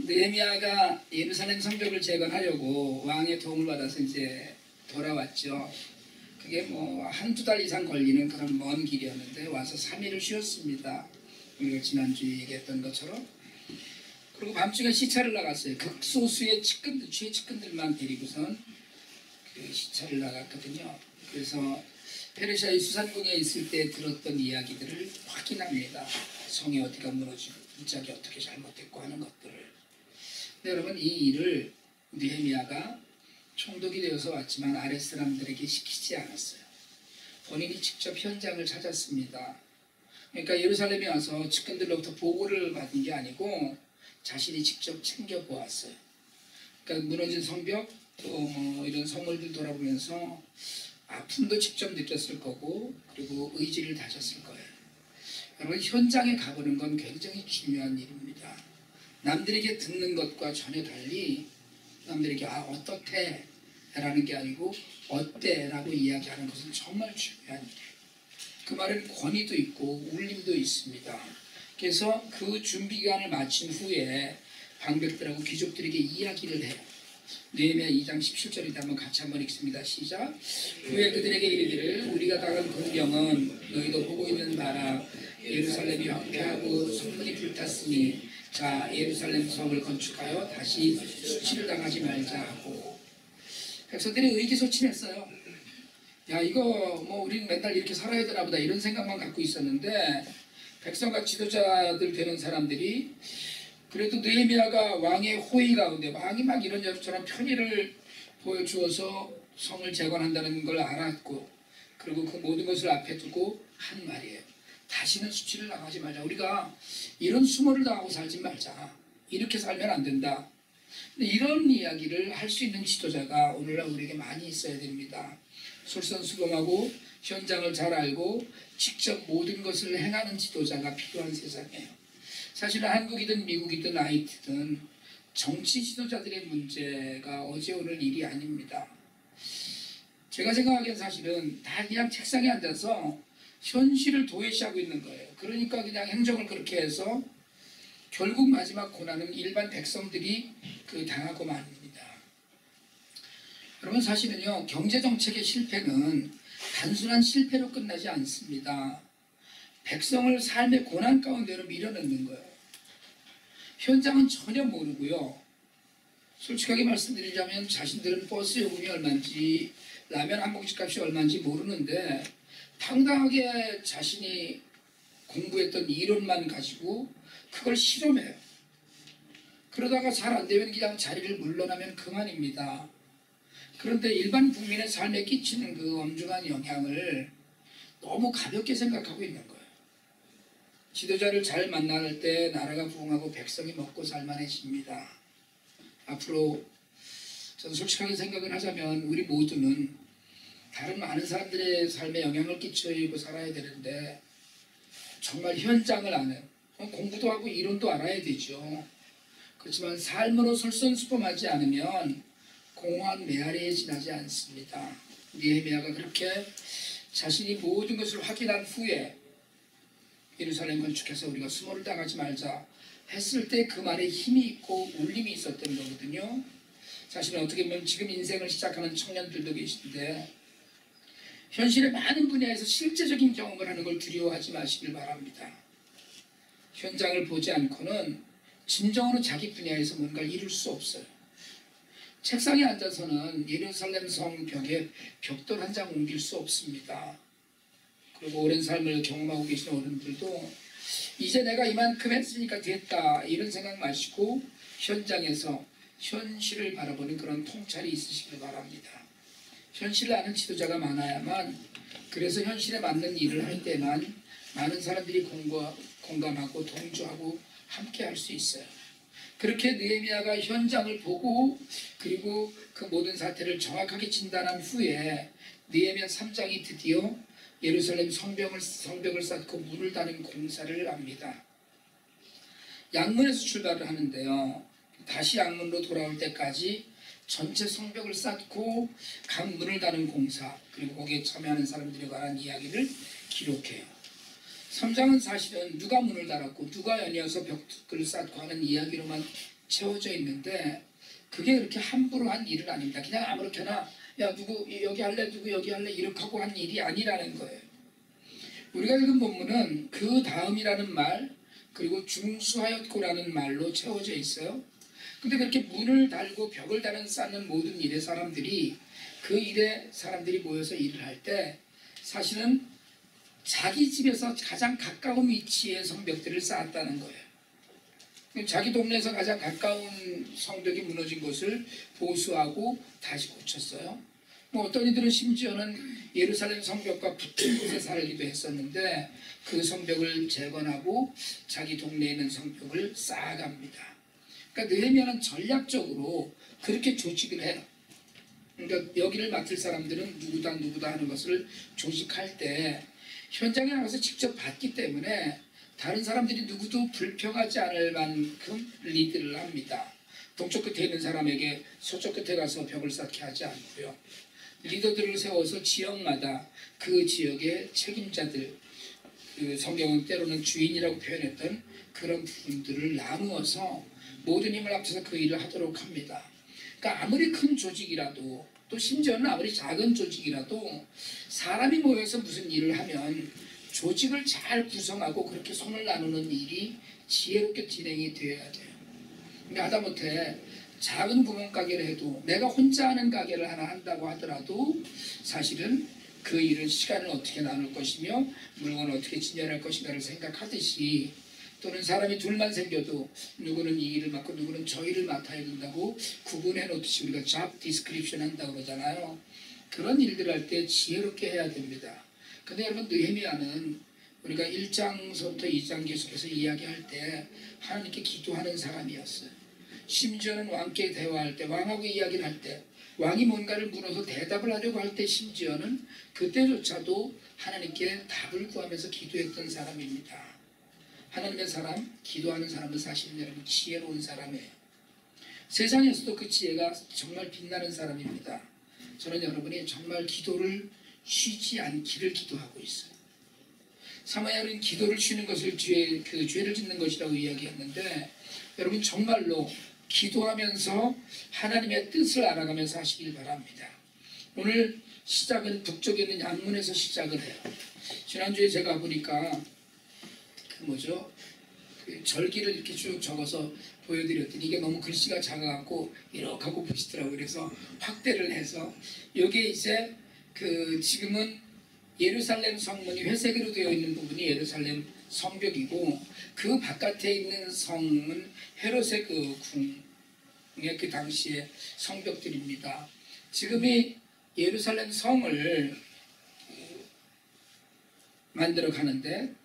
느헤미야가 예루살렘 성벽을 재건하려고 왕의 도움을 받아서 이제 돌아왔죠. 그게 뭐 한두 달 이상 걸리는 그런 먼 길이었는데 와서 3일을 쉬었습니다. 우리가 지난주에 얘기했던 것처럼. 그리고 밤중에 시차를 나갔어요. 극소수의 측근들, 최측근들만 데리고선 그 시차를 나갔거든요. 그래서 페르시아의 수산궁에 있을 때 들었던 이야기들을 확인합니다. 성이 어디가 무너지고 문짝이 어떻게 잘못됐고 하는 것들을. 근데 여러분, 이 일을 느헤미야가 총독이 되어서 왔지만 아랫 사람들에게 시키지 않았어요. 본인이 직접 현장을 찾았습니다. 그러니까 예루살렘에 와서 측근들로부터 보고를 받은 게 아니고 자신이 직접 챙겨보았어요. 그러니까 무너진 성벽, 또 뭐 이런 성물들 돌아보면서 아픔도 직접 느꼈을 거고, 그리고 의지를 다졌을 거예요. 여러분, 현장에 가보는 건 굉장히 중요한 일입니다. 남들에게 듣는 것과 전혀 달리 남들에게 어떻대? 라는 게 아니고 어때? 라고 이야기하는 것은 정말 중요한 일이에요. 그 말에는 권위도 있고 울림도 있습니다. 그래서 그 준비기간을 마친 후에 방백들하고 귀족들에게 이야기를 해요. 느헤미야 2장 17절인데 한번 같이 한번 읽습니다. 시작. 후에 그들에게 이르기를 우리가 당한 군병은 너희도 보고 있는 바라 예루살렘이 황폐하고 성문이 불탔으니 자 예루살렘 성을 건축하여 다시 수치를 당하지 말자 하고, 백성들이 의기소침했어요. 야, 이거 뭐 우리는 맨날 이렇게 살아야 되나 보다 이런 생각만 갖고 있었는데, 백성과 지도자들 되는 사람들이 그래도 느헤미야가 왕의 호의 가운데 왕이 막 이런저런 편의를 보여주어서 성을 재건한다는 걸 알았고, 그리고 그 모든 것을 앞에 두고 한 말이에요. 다시는 수치를 당하지 말자. 우리가 이런 수모를 당하고 살지 말자. 이렇게 살면 안 된다. 근데 이런 이야기를 할 수 있는 지도자가 오늘날 우리에게 많이 있어야 됩니다. 솔선수범하고 현장을 잘 알고 직접 모든 것을 행하는 지도자가 필요한 세상이에요. 사실은 한국이든 미국이든 IT든 정치 지도자들의 문제가 어제 오늘 일이 아닙니다. 제가 생각하기엔 사실은 다 그냥 책상에 앉아서 현실을 도외시하고 있는 거예요. 그러니까 그냥 행정을 그렇게 해서 결국 마지막 고난은 일반 백성들이 당하고 맙니다. 여러분, 사실은요, 경제정책의 실패는 단순한 실패로 끝나지 않습니다. 백성을 삶의 고난 가운데로 밀어넣는 거예요. 현장은 전혀 모르고요. 솔직하게 말씀드리자면 자신들은 버스 요금이 얼마인지 라면 한 봉지 값이 얼마인지 모르는데 당당하게 자신이 공부했던 이론만 가지고 그걸 실험해요. 그러다가 잘 안 되면 그냥 자리를 물러나면 그만입니다. 그런데 일반 국민의 삶에 끼치는 그 엄중한 영향을 너무 가볍게 생각하고 있는 거예요. 지도자를 잘 만날 때 나라가 부흥하고 백성이 먹고 살만해집니다. 앞으로 저는 솔직하게 생각을 하자면 우리 모두는 다른 많은 사람들의 삶에 영향을 끼치고 살아야 되는데 정말 현장을 아는, 공부도 하고 이론도 알아야 되죠. 그렇지만 삶으로 솔선수범하지 않으면 공허한 메아리에 지나지 않습니다. 느헤미야가 그렇게 자신이 모든 것을 확인한 후에 예루살렘 건축해서 우리가 수모를 당하지 말자 했을 때 그 말에 힘이 있고 울림이 있었던 거거든요. 사실은 어떻게 보면 지금 인생을 시작하는 청년들도 계신데 현실의 많은 분야에서 실제적인 경험을 하는 걸 두려워하지 마시길 바랍니다. 현장을 보지 않고는 진정으로 자기 분야에서 뭔가를 이룰 수 없어요. 책상에 앉아서는 예루살렘 성 벽에 벽돌 한 장 옮길 수 없습니다. 그리고 오랜 삶을 경험하고 계신 어른들도 이제 내가 이만큼 했으니까 됐다 이런 생각 마시고 현장에서 현실을 바라보는 그런 통찰이 있으시길 바랍니다. 현실을 아는 지도자가 많아야만, 그래서 현실에 맞는 일을 할 때만 많은 사람들이 공감하고 동조하고 함께 할 수 있어요. 그렇게 느헤미야가 현장을 보고 그리고 그 모든 사태를 정확하게 진단한 후에 느헤미야 3장이 드디어 예루살렘 성벽을 쌓고 문을 다는 공사를 합니다. 양문에서 출발을 하는데요, 다시 양문으로 돌아올 때까지 전체 성벽을 쌓고 각 문을 다는 공사, 그리고 거기에 참여하는 사람들에 관한 이야기를 기록해요. 3장은 사실은 누가 문을 달았고 누가 연이어서 벽을 쌓고 하는 이야기로만 채워져 있는데 그게 그렇게 함부로 한 일은 아닙니다. 그냥 아무렇게나 야 누구 여기 할래 누구 여기 할래 이렇게 하고 한 일이 아니라는 거예요. 우리가 읽은 본문은 그 다음이라는 말 그리고 중수하였고라는 말로 채워져 있어요. 근데 그렇게 문을 달고 벽을 쌓는 모든 일의 사람들이 그 일에 사람들이 모여서 일을 할 때 사실은 자기 집에서 가장 가까운 위치에 성벽들을 쌓았다는 거예요. 자기 동네에서 가장 가까운 성벽이 무너진 것을 보수하고 다시 고쳤어요. 뭐 어떤 이들은 심지어는 예루살렘 성벽과 붙은 곳에 살기도 했었는데 그 성벽을 재건하고 자기 동네에 있는 성벽을 쌓아갑니다. 그러니까 느헤미야는 전략적으로 그렇게 조직을 해요. 그러니까 여기를 맡을 사람들은 누구다 하는 것을 조직할 때 현장에 나가서 직접 봤기 때문에 다른 사람들이 누구도 불평하지 않을 만큼 리드를 합니다. 동쪽 끝에 있는 사람에게 서쪽 끝에 가서 벽을 쌓게 하지 않고요. 리더들을 세워서 지역마다 그 지역의 책임자들, 그 성경은 때로는 주인이라고 표현했던 그런 부분들을 나누어서 모든 힘을 합쳐서 그 일을 하도록 합니다. 그러니까 아무리 큰 조직이라도 또 심지어는 아무리 작은 조직이라도 사람이 모여서 무슨 일을 하면 조직을 잘 구성하고 그렇게 손을 나누는 일이 지혜롭게 진행이 되어야 돼요. 그러니까 하다못해 작은 구멍가게를 해도 내가 혼자 하는 가게를 하나 한다고 하더라도 사실은 그 일은 시간을 어떻게 나눌 것이며 물건을 어떻게 진열할 것인가를 생각하듯이 또는 사람이 둘만 생겨도 누구는 이 일을 맡고 누구는 저 일을 맡아야 된다고 구분해 놓듯이 우리가 job description 한다고 그러잖아요. 그런 일들을 할 때 지혜롭게 해야 됩니다. 근데 여러분 느헤미야는 우리가 1장서부터 2장 계속해서 이야기할 때 하나님께 기도하는 사람이었어요. 심지어는 왕께 대화할 때 왕하고 이야기를 할 때 왕이 뭔가를 물어서 대답을 하려고 할 때 심지어는 그때조차도 하나님께 답을 구하면서 기도했던 사람입니다. 하나님의 사람, 기도하는 사람은 사실은 여러분 지혜로운 사람이에요. 세상에서도 그 지혜가 정말 빛나는 사람입니다. 저는 여러분이 정말 기도를 쉬지 않기를 기도하고 있어요. 사마야는 기도를 쉬는 것을 죄를 짓는 것이라고 이야기했는데 여러분 정말로 기도하면서 하나님의 뜻을 알아가면서 하시길 바랍니다. 오늘 시작은 북쪽에 있는 양문에서 시작을 해요. 지난주에 제가 보니까 절기를 이렇게 쭉 적어서 보여드렸더니 이게 너무 글씨가 작아갖고 이렇게 하고 보시더라고요. 그래서 확대를 해서 여기에 이제 지금은 예루살렘 성문이 회색으로 되어 있는 부분이 예루살렘 성벽이고 그 바깥에 있는 성은 헤롯의 궁의 그 당시의 성벽들입니다. 지금이 예루살렘 성을 만들어 가는데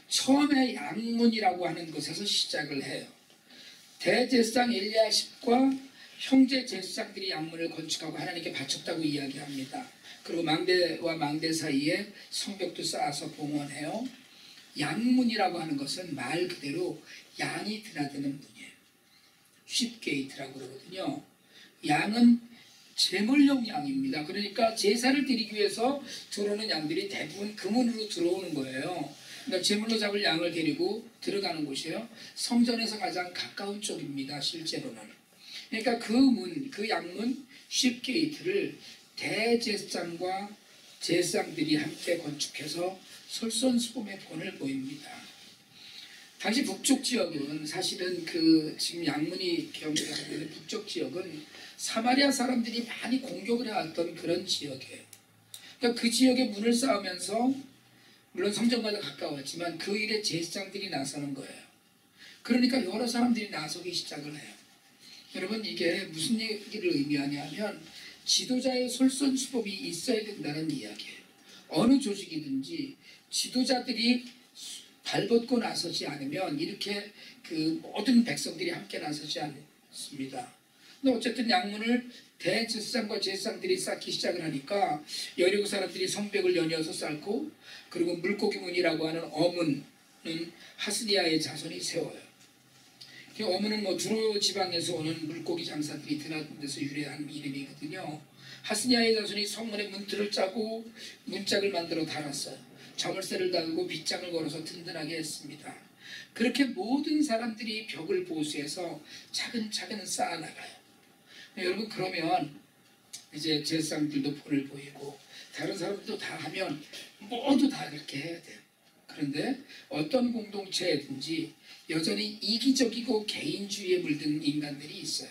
처음에 양문이라고 하는 곳에서 시작을 해요. 대제사장 엘리야십과 형제 제사장들이 양문을 건축하고 하나님께 바쳤다고 이야기합니다. 그리고 망대와 망대 사이에 성벽도 쌓아서 봉헌해요. 양문이라고 하는 것은 말 그대로 양이 드나드는 문이에요. 쉽게이트라고 그러거든요. 양은 제물용 양입니다. 그러니까 제사를 드리기 위해서 들어오는 양들이 대부분 그 문으로 들어오는 거예요. 그러니까 제물로 잡을 양을 데리고 들어가는 곳이에요. 성전에서 가장 가까운 쪽입니다. 실제로는. 그러니까 그 양문 쉽게이트를 대제사장과 제사장들이 함께 건축해서 솔선수범의 본을 보입니다. 당시 북쪽 지역은 사실은 지금 양문이 경계하는 북쪽 지역은 사마리아 사람들이 많이 공격을 해왔던 그런 지역이에요. 그러니까 그 지역에 문을 쌓으면서 물론 성전과도 가까웠지만 그 일에 제사장들이 나서는 거예요. 그러니까 여러 사람들이 나서기 시작을 해요. 여러분 이게 무슨 얘기를 의미하냐면 지도자의 솔선수범이 있어야 된다는 이야기예요. 어느 조직이든지 지도자들이 발벗고 나서지 않으면 이렇게 모든 백성들이 함께 나서지 않습니다. 근데 어쨌든 양문을 대제사장과 제사장들이 쌓기 시작을 하니까 여리고 사람들이 성벽을 연이어서 쌓고 그리고 물고기 문이라고 하는 어문은 하스니아의 자손이 세워요. 어문은 두로 지방에서 오는 물고기 장사들이 드나든 데서 유래한 이름이거든요. 하스니아의 자손이 성문에 문틀을 짜고 문짝을 만들어 달았어요. 자물쇠를 달고 빗장을 걸어서 든든하게 했습니다. 그렇게 모든 사람들이 벽을 보수해서 차근차근 쌓아나가요. 여러분, 그러면 이제 제사장들도 본을 보이고 다른 사람들도 다 하면 모두 다 그렇게 해야 돼요. 그런데 어떤 공동체든지 여전히 이기적이고 개인주의에 물든 인간들이 있어요.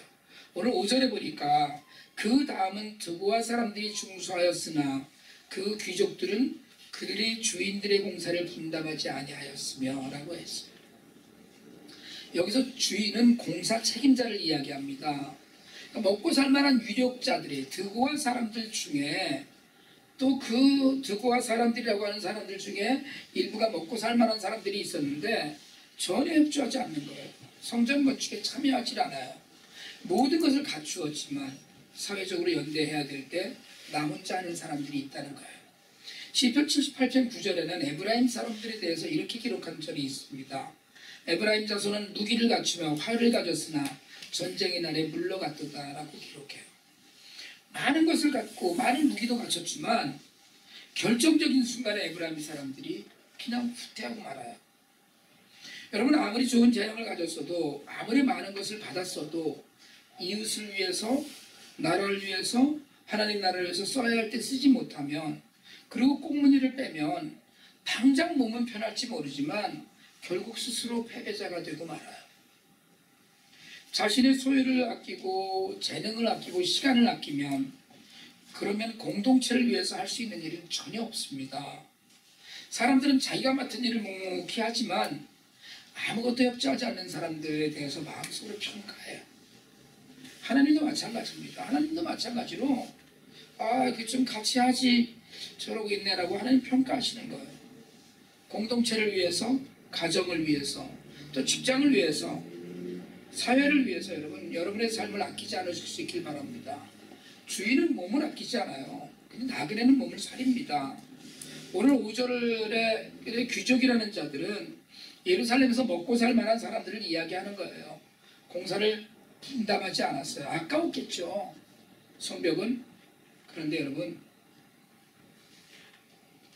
오늘 5절에 보니까 그 다음은 드고아 사람들이 중수하였으나 그 귀족들은 그들의 주인들의 공사를 분담하지 아니하였으며 라고 했어요. 여기서 주인은 공사 책임자를 이야기합니다. 그러니까 먹고 살만한 유력자들이 드고아 사람들 중에 또 그 드고아 사람들이라고 하는 사람들 중에 일부가 먹고 살만한 사람들이 있었는데 전혀 협조하지 않는 거예요. 성전 건축에 참여하지 않아요. 모든 것을 갖추었지만 사회적으로 연대해야 될 때 나 혼자 하는 사람들이 있다는 거예요. 시편 78편 9절에는 에브라임 사람들에 대해서 이렇게 기록한 절이 있습니다. 에브라임 자손은 무기를 갖추며 활을 가졌으나 전쟁의 날에 물러갔도다 라고 기록해요. 많은 것을 갖고 많은 무기도 갖췄지만 결정적인 순간에 에브라임 사람들이 그냥 후퇴하고 말아요. 여러분, 아무리 좋은 재능을 가졌어도 아무리 많은 것을 받았어도 이웃을 위해서, 나라를 위해서, 하나님 나라를 위해서 써야 할 때 쓰지 못하면, 그리고 꽁무니를 빼면 당장 몸은 편할지 모르지만 결국 스스로 패배자가 되고 말아요. 자신의 소유를 아끼고 재능을 아끼고 시간을 아끼면 그러면 공동체를 위해서 할 수 있는 일은 전혀 없습니다. 사람들은 자기가 맡은 일을 묵묵히 하지만 아무것도 협조하지 않는 사람들에 대해서 마음속으로 평가해요. 하나님도 마찬가지입니다. 하나님도 마찬가지로 그 좀 같이 하지 저러고 있네라고 하나님 평가하시는 거예요. 공동체를 위해서, 가정을 위해서, 또 직장을 위해서, 사회를 위해서 여러분의 삶을 아끼지 않으실 수 있길 바랍니다. 주인은 몸을 아끼지 않아요. 근데 나그네는 몸을 살립니다. 오늘 5절의 귀족이라는 자들은 예루살렘에서 먹고 살 만한 사람들을 이야기하는 거예요. 공사를 분담하지 않았어요. 아까웠겠죠, 성벽은. 그런데 여러분,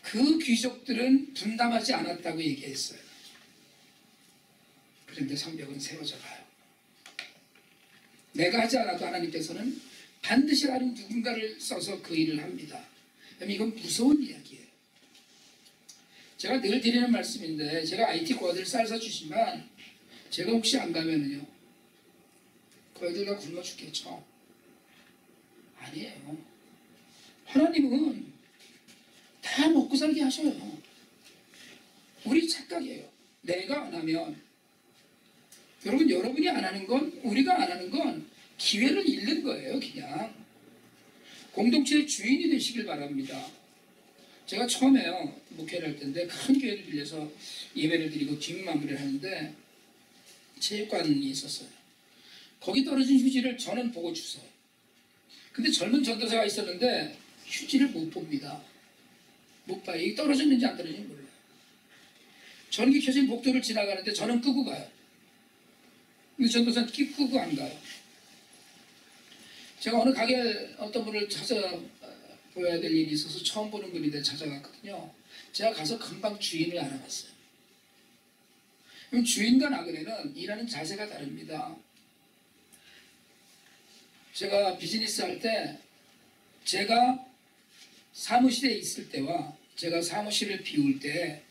그 귀족들은 분담하지 않았다고 얘기했어요. 그런데 성벽은 세워져 가요. 내가 하지 않아도 하나님께서는 반드시 다른 누군가를 써서 그 일을 합니다. 이건 무서운 이야기예요. 제가 늘 드리는 말씀인데, 제가 IT 고아들 쌀 사주시면 제가 혹시 안 가면은요, 그 애들 다 굶어 죽겠죠? 아니에요. 하나님은 다 먹고 살게 하셔요. 우리 착각이에요. 내가 안 하면, 여러분이 안 하는 건, 우리가 안 하는 건 기회를 잃는 거예요. 그냥 공동체의 주인이 되시길 바랍니다. 제가 처음에요, 목회를 할 때인데 큰 교회를 빌려서 예배를 드리고 뒷마무리를 하는데 체육관이 있었어요. 거기 떨어진 휴지를 저는 보고 주세요. 근데 젊은 전도사가 있었는데 휴지를 못 봅니다. 못 봐요. 이게 떨어졌는지 안 떨어졌는지 몰라요. 전기 켜진 복도를 지나가는데 저는 끄고 가요. 근데 전도사는 끄고 안 가요. 제가 어느 가게 어떤 분을 찾아보아야 될 일이 있어서 처음 보는 분인데 찾아갔거든요. 제가 가서 금방 주인을 알아봤어요. 그럼 주인과 나그네는 일하는 자세가 다릅니다. 제가 비즈니스 할 때, 제가 사무실에 있을 때와 제가 사무실을 비울 때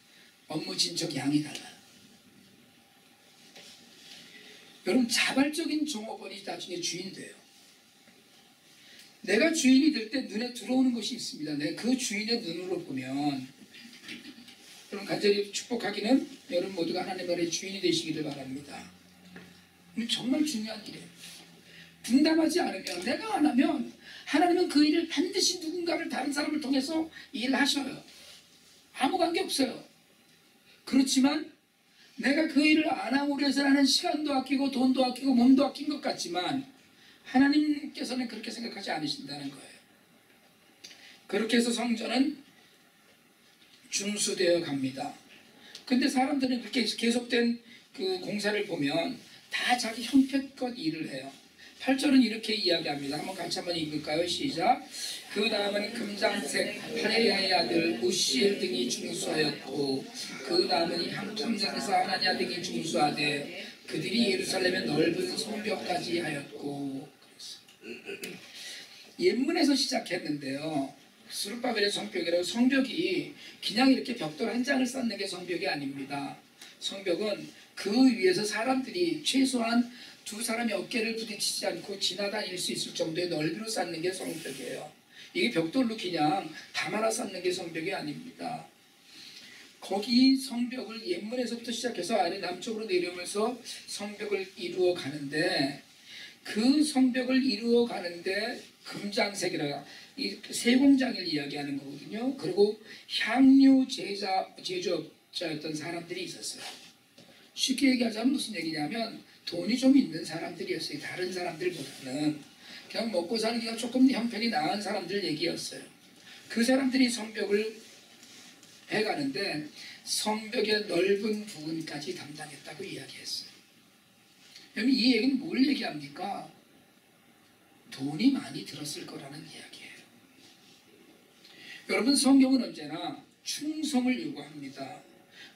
업무 진척 양이 달라요. 여러분, 자발적인 종업원이 나중에 주인이 돼요. 내가 주인이 될 때 눈에 들어오는 것이 있습니다. 내가 그 주인의 눈으로 보면, 여러분 간절히 축복하기는 여러분 모두가 하나님 나라의 주인이 되시기를 바랍니다. 정말 중요한 일이에요. 분담하지 않으면, 내가 안 하면 하나님은 그 일을 반드시 누군가를, 다른 사람을 통해서 일하셔요. 아무 관계 없어요. 그렇지만 내가 그 일을 안 하고 해서 하는 시간도 아끼고 돈도 아끼고 몸도 아낀 것 같지만 하나님께서는 그렇게 생각하지 않으신다는 거예요. 그렇게 해서 성전은 준수되어 갑니다. 근데 사람들은 그렇게 계속된 그 공사를 보면 다 자기 형편껏 일을 해요. 8절은 이렇게 이야기합니다. 한번 같이 한번 읽을까요? 시작. 그 다음은 금장색 하레야의 아들 우시엘 등이 중수하였고, 그 다음은 향품장사 하나냐 등이 중수하되 그들이 예루살렘의 넓은 성벽까지 하였고. 옛문에서 시작했는데요. 스룹바벨의 성벽이라고, 성벽이 그냥 이렇게 벽돌 한 장을 쌓는 게 성벽이 아닙니다. 성벽은 그 위에서 사람들이 최소한 두 사람의 어깨를 부딪히지 않고 지나다닐 수 있을 정도의 넓이로 쌓는 게 성벽이에요. 이게 벽돌로 그냥 담아나 쌓는 게 성벽이 아닙니다. 거기 성벽을 옛문에서부터 시작해서 아래 남쪽으로 내려오면서 성벽을 이루어 가는데, 그 성벽을 이루어 가는데 금장색이라 이 세공장을 이야기하는 거거든요. 그리고 향료 제조업자였던 사람들이 있었어요. 쉽게 얘기하자면 무슨 얘기냐면 돈이 좀 있는 사람들이었어요. 다른 사람들보다는 그냥 먹고 살기가 조금 형편이 나은 사람들 얘기였어요. 그 사람들이 성벽을 해가는데 성벽의 넓은 부분까지 담당했다고 이야기했어요. 그럼 이 얘기는 뭘 얘기합니까? 돈이 많이 들었을 거라는 이야기예요. 여러분, 성경은 언제나 충성을 요구합니다.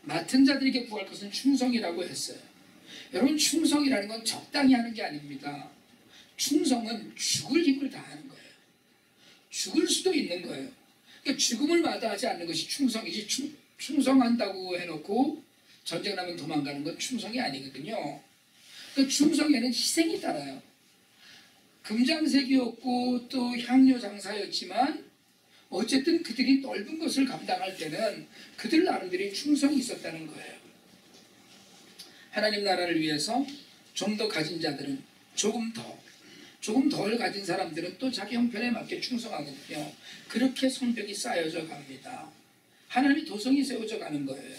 맡은 자들에게 구할 것은 충성이라고 했어요. 여러분, 충성이라는 건 적당히 하는 게 아닙니다. 충성은 죽을 힘을 다하는 거예요. 죽을 수도 있는 거예요. 그러니까 죽음을 마다하지 않는 것이 충성이지, 충성한다고 해놓고 전쟁 나면 도망가는 건 충성이 아니거든요. 그러니까 충성에는 희생이 따라요. 금장색이었고 또 향료 장사였지만 어쨌든 그들이 넓은 것을 감당할 때는 그들 나름대로 충성이 있었다는 거예요. 하나님 나라를 위해서 좀 더 가진 자들은 조금 덜 가진 사람들은 또 자기 형편에 맞게 충성하거든요. 그렇게 성벽이 쌓여져 갑니다. 하나님의 도성이 세워져 가는 거예요.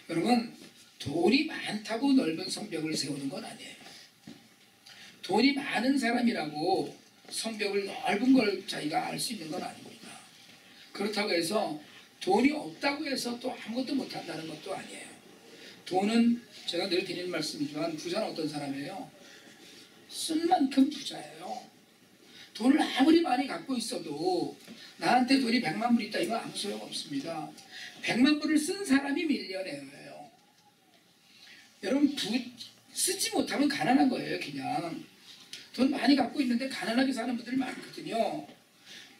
여러분, 돈이 많다고 넓은 성벽을 세우는 건 아니에요. 돈이 많은 사람이라고 성벽을 넓은 걸 자기가 알 수 있는 건 아닙니다. 그렇다고 해서 돈이 없다고 해서 또 아무것도 못한다는 것도 아니에요. 돈은 제가 늘 드리는 말씀이지만 부자는 어떤 사람이에요? 쓴 만큼 부자예요. 돈을 아무리 많이 갖고 있어도 나한테 돈이 100만 불 있다, 이건 아무 소용없습니다. 100만 불을 쓴 사람이 밀리어네어예요. 여러분, 쓰지 못하면 가난한 거예요. 그냥 돈 많이 갖고 있는데 가난하게 사는 분들이 많거든요.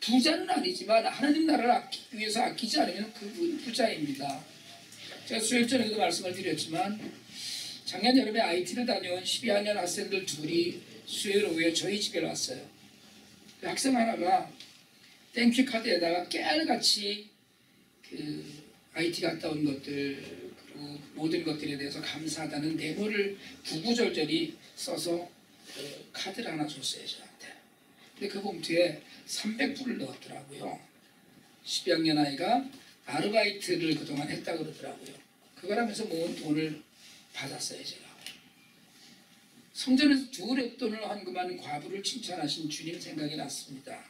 부자는 아니지만 하나님 나라를 위해서 아끼지 않으면 그분 부자입니다. 제가 수요일 전에도 말씀을 드렸지만 작년 여름에 IT를 다녀온 12학년 학생들 둘이 수요일 오후에 저희 집에 왔어요. 그 학생 하나가 땡큐 카드에다가 깨알같이 그 IT 갔다 온 것들 그리고 모든 것들에 대해서 감사하다는 메모를 구구절절히 써서 그 카드를 하나 줬어요, 저한테. 근데 그 봉투에 300불을 넣었더라고요. 12학년 아이가 아르바이트를 그동안 했다고 그러더라고요. 그걸 하면서 모은 돈을 받았어요, 제가. 성전에서 두 랩돈을 헌금한 과부를 칭찬하신 주님 생각이 났습니다.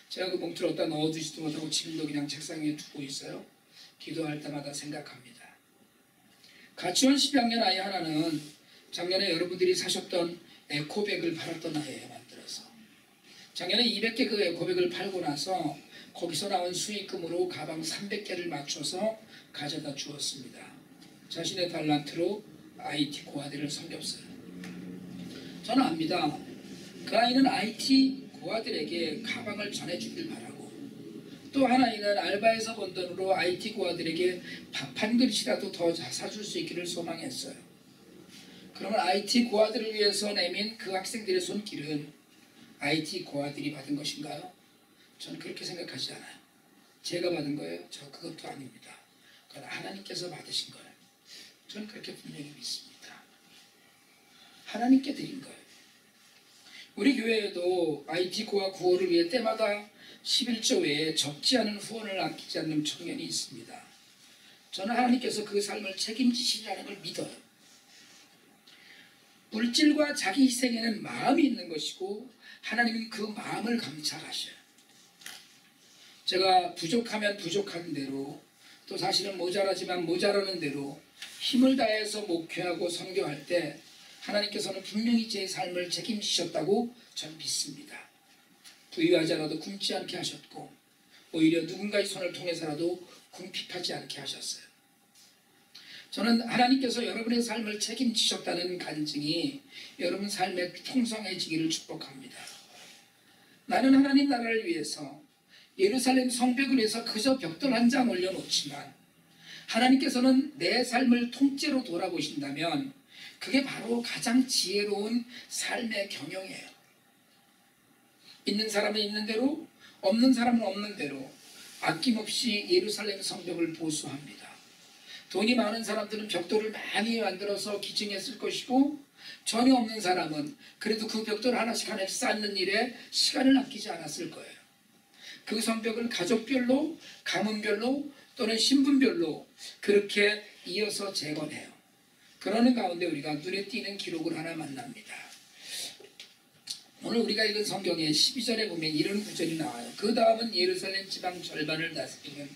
제가 그 봉투를 어디다 넣어두지도 못하고 지금도 그냥 책상 위에 두고 있어요. 기도할 때마다 생각합니다. 같이 온 12학년 아이 하나는 작년에 여러분들이 사셨던 에코백을 팔았던 아이예요, 만들어서. 작년에 200개 그 에코백을 팔고 나서 거기서 나온 수익금으로 가방 300개를 맞춰서 가져다 주었습니다. 자신의 달란트로 IT 고아들을 섬겼어요. 저는 압니다. 그 아이는 IT 고아들에게 가방을 전해주길 바라고, 또 한 아이는 알바에서 번 돈으로 IT 고아들에게 밥 한 그릇이라도 더 사줄 수 있기를 소망했어요. 그러면 IT 고아들을 위해서 내민 그 학생들의 손길은 IT 고아들이 받은 것인가요? 저는 그렇게 생각하지 않아요. 제가 받은 거예요? 저 그것도 아닙니다. 그건 하나님께서 받으신 거예요. 저는 그렇게 분명히 믿습니다. 하나님께 드린 거예요. 우리 교회에도 IT 고아 구호를 위해 때마다 11조 외에 적지 않은 후원을 아끼지 않는 청년이 있습니다. 저는 하나님께서 그 삶을 책임지시라는 걸 믿어요. 물질과 자기 희생에는 마음이 있는 것이고 하나님은 그 마음을 감찰하셔요. 제가 부족하면 부족한 대로, 또 사실은 모자라지만 모자라는 대로 힘을 다해서 목회하고 선교할 때 하나님께서는 분명히 제 삶을 책임지셨다고 저는 믿습니다. 부유하자라도 굶지 않게 하셨고 오히려 누군가의 손을 통해서라도 궁핍하지 않게 하셨어요. 저는 하나님께서 여러분의 삶을 책임지셨다는 간증이 여러분 삶에 풍성해지기를 축복합니다. 나는 하나님 나라를 위해서 예루살렘 성벽을 위해서 그저 벽돌 한 장 올려놓지만 하나님께서는 내 삶을 통째로 돌아보신다면 그게 바로 가장 지혜로운 삶의 경영이에요. 있는 사람은 있는 대로, 없는 사람은 없는 대로 아낌없이 예루살렘 성벽을 보수합니다. 돈이 많은 사람들은 벽돌을 많이 만들어서 기증했을 것이고 전혀 없는 사람은 그래도 그 벽돌 하나씩 쌓는 일에 시간을 아끼지 않았을 거예요. 그 성벽을 가족별로, 가문별로 또는 신분별로 그렇게 이어서 재건해요. 그러는 가운데 우리가 눈에 띄는 기록을 하나 만납니다. 오늘 우리가 읽은 성경의 12절에 보면 이런 구절이 나와요. 그 다음은 예루살렘 지방 절반을 다스리는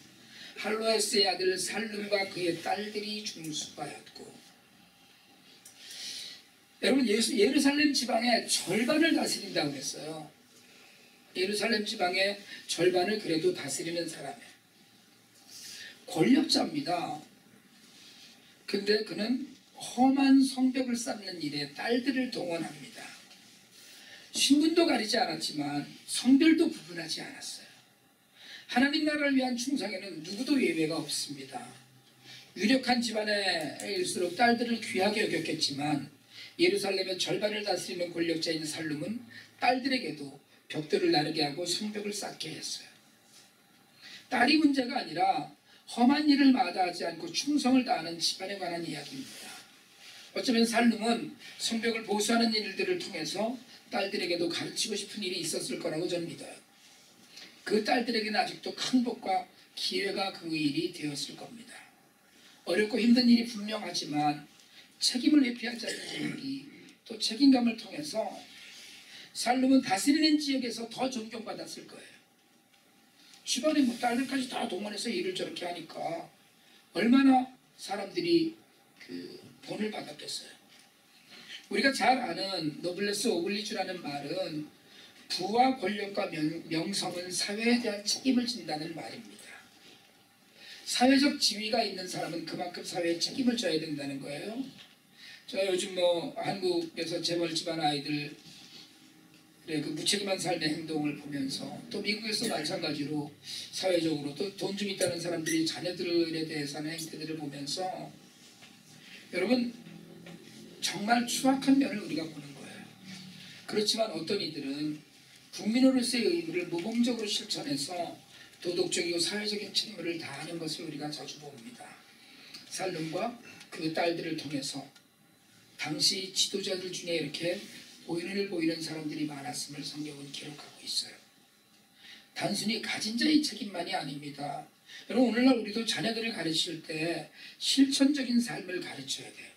할로에스의 아들 살룸과 그의 딸들이 중수하였고, 여러분 예루살렘 지방의 절반을 다스린다고 했어요. 예루살렘 지방의 절반을 그래도 다스리는 사람이에요. 권력자입니다. 근데 그는 험한 성벽을 쌓는 일에 딸들을 동원합니다. 신분도 가리지 않았지만 성별도 구분하지 않았어요. 하나님 나라를 위한 충성에는 누구도 예외가 없습니다. 유력한 집안에일수록 딸들을 귀하게 여겼겠지만 예루살렘의 절반을 다스리는 권력자인 살룸은 딸들에게도 벽돌을 나르게 하고 성벽을 쌓게 했어요. 딸이 문제가 아니라 험한 일을 마다하지 않고 충성을 다하는 집안에 관한 이야기입니다. 어쩌면 살룸은 성벽을 보수하는 일들을 통해서 딸들에게도 가르치고 싶은 일이 있었을 거라고 저는 믿어요. 그 딸들에게는 아직도 큰 복과 기회가 그 일이 되었을 겁니다. 어렵고 힘든 일이 분명하지만 책임을 회피하지 않는 일이 또 책임감을 통해서 살룸은 다스리는 지역에서 더 존경받았을 거예요. 집안에 뭐 딸들까지 다 동원해서 일을 저렇게 하니까 얼마나 사람들이 그 본을 받았겠어요. 우리가 잘 아는 노블레스 오블리주라는 말은 부와 권력과 명성은 사회에 대한 책임을 진다는 말입니다. 사회적 지위가 있는 사람은 그만큼 사회에 책임을 져야 된다는 거예요. 제가 요즘 한국에서 재벌 집안 아이들의 그 무책임한 삶의 행동을 보면서 또 미국에서 마찬가지로 사회적으로 또 돈 좀 있다는 사람들이 자녀들에 대해서 하는 행태들을 보면서 여러분 정말 추악한 면을 우리가 보는 거예요. 그렇지만 어떤 이들은 국민으로서의 의무를 모범적으로 실천해서 도덕적이고 사회적인 책임을 다하는 것을 우리가 자주 봅니다. 살룸과 그 딸들을 통해서 당시 지도자들 중에 이렇게 보이는 보이는 사람들이 많았음을 성경은 기록하고 있어요. 단순히 가진 자의 책임만이 아닙니다. 여러분 오늘날 우리도 자녀들을 가르칠 때 실천적인 삶을 가르쳐야 돼요.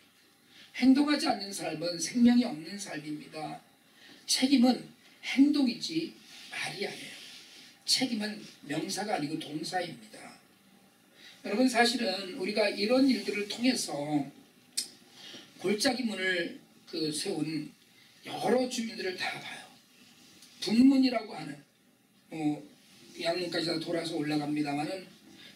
행동하지 않는 삶은 생명이 없는 삶입니다. 책임은 행동이지 말이 아니에요. 책임은 명사가 아니고 동사입니다. 여러분 사실은 우리가 이런 일들을 통해서 골짜기문을 세운 여러 주민들을 다 봐요. 분문이라고 하는 양문까지 다 돌아서 올라갑니다만은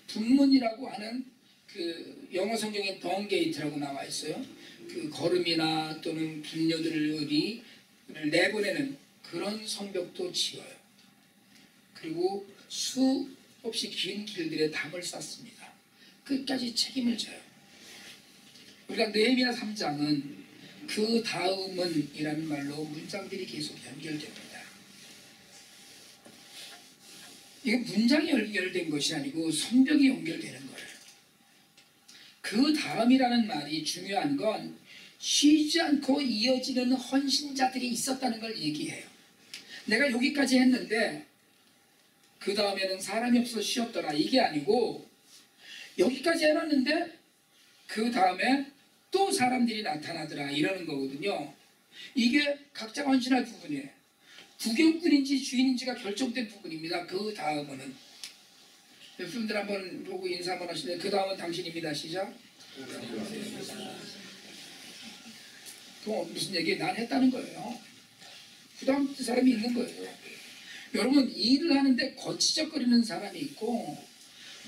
분문이라고 하는 그 영어 성경에 덩게이트라고 나와 있어요. 그 거름이나 또는 분녀들을 내보내는 그런 성벽도 지어요. 그리고 수없이 긴 길들의 담을 쌓습니다. 끝까지 책임을 져요. 우리가 느헤미야 3장은 그 다음은 이라는 말로 문장들이 계속 연결됩니다. 이건 문장이 연결된 것이 아니고 성벽이 연결되는 거예요. 그 다음이라는 말이 중요한 건 쉬지 않고 이어지는 헌신자들이 있었다는 걸 얘기해요. 내가 여기까지 했는데 그 다음에는 사람이 없어 쉬었더라 이게 아니고 여기까지 해놨는데 그 다음에 또 사람들이 나타나더라 이러는 거거든요. 이게 각자 헌신할 부분이에요. 구경꾼인지 주인인지가 결정된 부분입니다. 그 다음은 여러분들 한번 보고 인사 한번 하시는데 그 다음은 당신입니다. 시작. 그럼 무슨 얘기? 난 했다는 거예요. 그 다음 사람이 있는 거예요. 여러분, 일을 하는데 거치적거리는 사람이 있고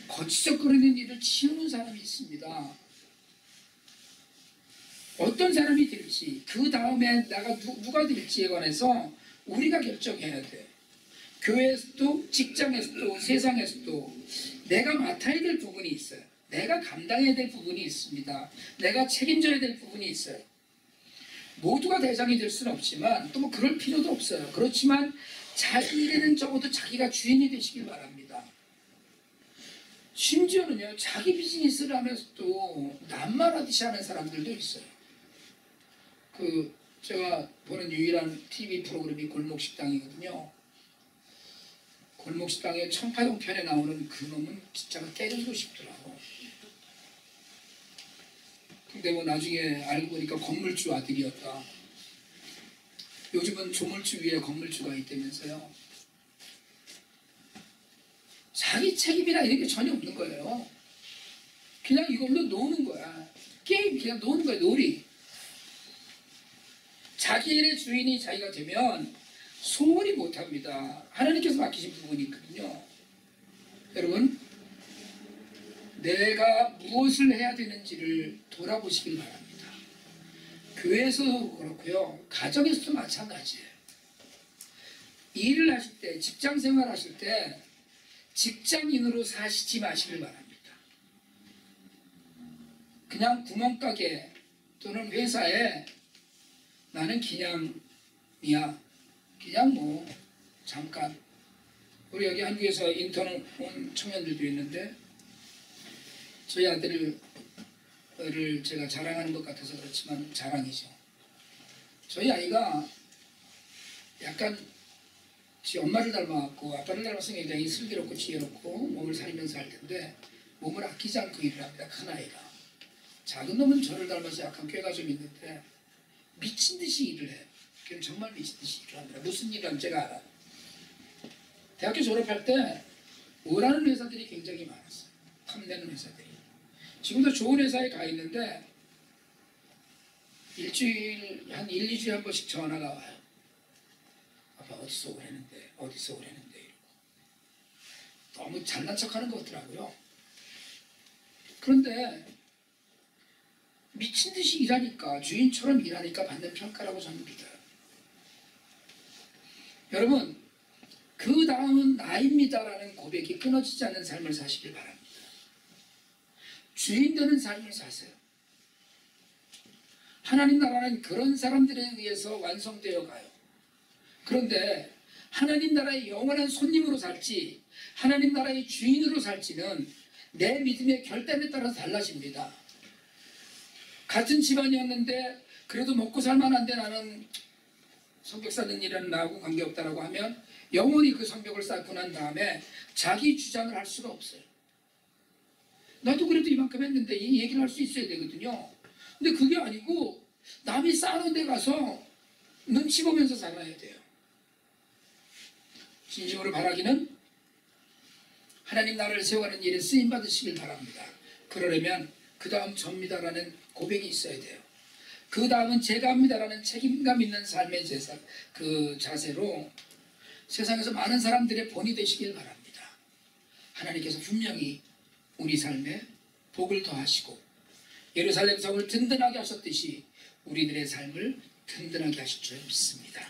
거치적거리는 일을 치우는 사람이 있습니다. 어떤 사람이 될지, 그 다음에 내가 누가 될지에 관해서 우리가 결정해야 돼. 교회에서도, 직장에서도, 세상에서도 내가 맡아야 될 부분이 있어요. 내가 감당해야 될 부분이 있습니다. 내가 책임져야 될 부분이 있어요. 모두가 대장이 될 수는 없지만 또 뭐 그럴 필요도 없어요. 그렇지만 자기 일에는 적어도 자기가 주인이 되시길 바랍니다. 심지어는요, 자기 비즈니스를 하면서도 남말하듯이 하는 사람들도 있어요. 제가 보는 유일한 TV 프로그램이 골목식당이거든요. 골목식당의 청파동 편에 나오는 그 놈은 진짜 때리고 싶더라고. 근데 뭐 나중에 알고 보니까 건물주 아들이었다. 요즘은 조물주 위에 건물주가 있다면서요. 자기 책임이나 이런 게 전혀 없는 거예요. 그냥 이걸로 노는 거야. 게임 그냥 노는 거야, 놀이. 자기 일의 주인이 자기가 되면 소홀히 못합니다. 하나님께서 맡기신 부분이 있거든요. 여러분, 내가 무엇을 해야 되는지를 돌아보시길 바랍니다. 교회에서도 그렇고요, 가정에서도 마찬가지예요. 일을 하실 때, 직장생활 하실 때 직장인으로 사시지 마시길 바랍니다. 그냥 구멍가게 또는 회사에 나는 그냥이야, 그냥 뭐 잠깐. 우리 여기 한국에서 인턴 온 청년들도 있는데 저희 아들을 제가 자랑하는 것 같아서 그렇지만 자랑이죠. 저희 아이가 약간 지 엄마를 닮아갖고 아빠를 닮아서 굉장히 슬기롭고 지혜롭고 몸을 살리면서 할 텐데 몸을 아끼지 않고 일을 합니다. 큰 아이가. 작은 놈은 저를 닮아서 약간 꾀가 좀 있는데 미친 듯이 일을 해요. 그냥 정말 미친 듯이 일을 합니다. 무슨 일을 하면 제가 알아요. 대학교 졸업할 때 오라는 회사들이 굉장히 많았어요. 탐내는 회사들이. 지금도 좋은 회사에 가 있는데 일주일 한 1, 2주에 한 번씩 전화가 와요. 아빠 어디서 오랬는데 어디서 오랬는데 이러고. 너무 잘난 척하는 것 같더라고요. 그런데 미친 듯이 일하니까, 주인처럼 일하니까 받는 평가라고 저는 믿어요. 여러분, 그 다음은 나입니다라는 고백이 끊어지지 않는 삶을 사시길 바랍니다. 주인 되는 삶을 사세요. 하나님 나라는 그런 사람들에 의해서 완성되어 가요. 그런데 하나님 나라의 영원한 손님으로 살지 하나님 나라의 주인으로 살지는 내 믿음의 결단에 따라서 달라집니다. 같은 집안이었는데 그래도 먹고 살만한데 나는 성벽 쌓는 일은 나하고 관계없다라고 하면 영원히 그 성벽을 쌓고 난 다음에 자기 주장을 할 수가 없어요. 나도 그래도 이만큼 했는데 이 얘기를 할 수 있어야 되거든요. 근데 그게 아니고 남이 쌓는 데 가서 눈치 보면서 살아야 돼요. 진심으로 바라기는 하나님 나라를 세워가는 일에 쓰임받으시길 바랍니다. 그러려면 그 다음 접니다라는 고백이 있어야 돼요. 그 다음은 제가 합니다라는 책임감 있는 삶의 자세로 세상에서 많은 사람들의 본이 되시길 바랍니다. 하나님께서 분명히 우리 삶에 복을 더하시고 예루살렘 성을 든든하게 하셨듯이 우리들의 삶을 든든하게 하실 줄 믿습니다.